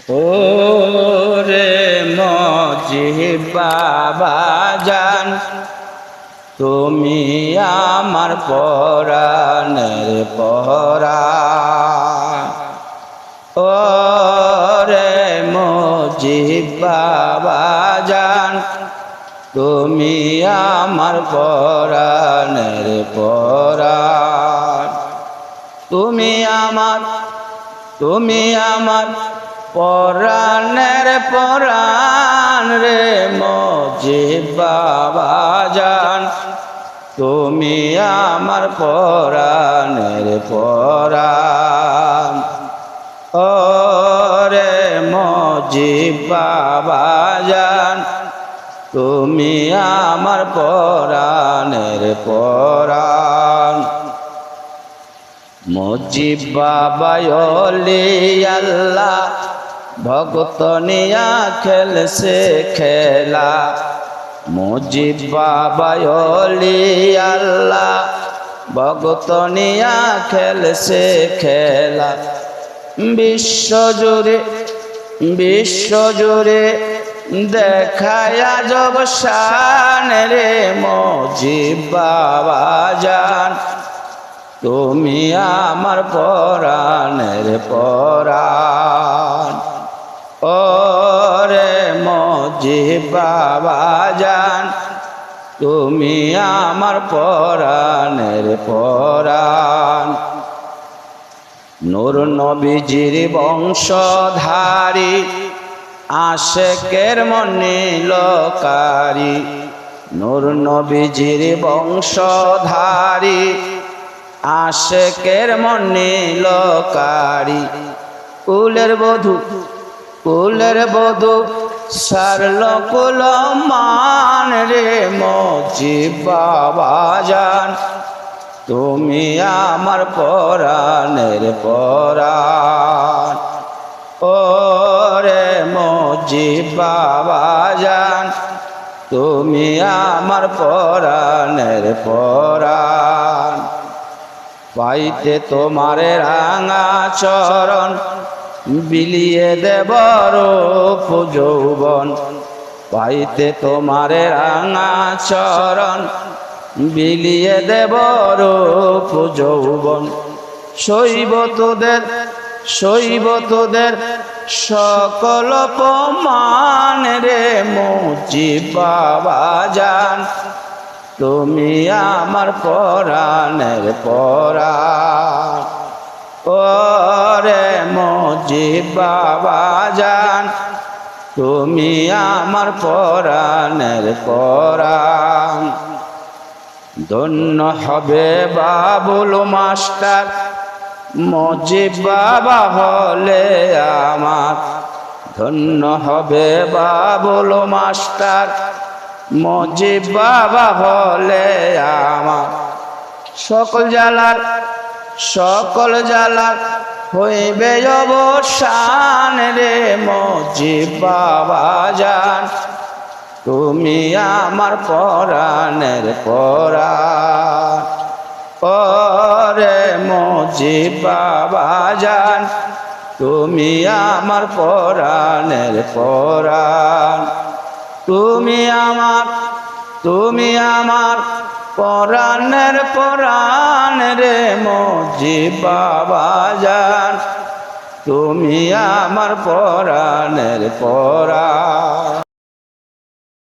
ওরে মজিদ বাবা জান, তুমি আমার পরাণের পরাণ। ওরে মজিদ বাবা জান, তুমি আমার পরাণের পরাণ। তুমি আমার পরাণের পরাণ রে মজিদ বাবা জান, তুমি আমার পরাণের পরাণ। ওরে মজিদ বাবা জান, তুমি আমার পরাণের পরাণ। মজিদ বাবা ওলি আল্লাহ, ভগত নিয়া খেলছে খেলা। মজিদ বাবা ওলি আল্লাহ, ভগত নিয়া খেলছে খেলা। বিশ্বজুড়ে দেখায় আজব শান রে মজিদ বাবা জান, তুমি আমার পরাণের পরাণ। ওরে মজিদ বাবা জান, তুমি আমার পরাণের পরাণ। নূর নবীজির বংশধারী, আশেকের মনে লোকারি। নূর নবীজির বংশধারী, আশেকের মনে লোকারি। কুলের বধূ সারল কুল মান রে মজিদ বাবা জান, তুমি আমার পরাণের পরাণ। ওরে মজিদ বাবা জান, তুমি আমার পরাণের পরাণ। পাইতে তোমারে রাঙা চরণ, বিলিয়ে দেব রূপ যৌবন। পাইতে তোমারে রাঙা চরণ, বিলিয়ে দেব রূপ যৌবন। সইব তোদের সকল অপমান রে মজিদ বাবা জান, তুমি আমার পরাণের পরাণ। ওরে মজিদ বাবা জান, তুমি আমার পরাণের পরাণ। ধন্য হবে বাবুল মাস্টার, মজিদ বাবা হলে আমার। ধন্য হবে বাবুল মাস্টার, মজিদ বাবা হলে আমার। সকল জালার হইবে অবসান রে মজিদ বাবা জান, তুমি আমার পরাণের পরাণ। ওরে মজিদ বাবা জান, তুমি আমার পরাণের পরাণ। তুমি আমার পরাণের পরাণ রে মজিদ বাবা জান, তুমি আমার পরাণের পরাণ।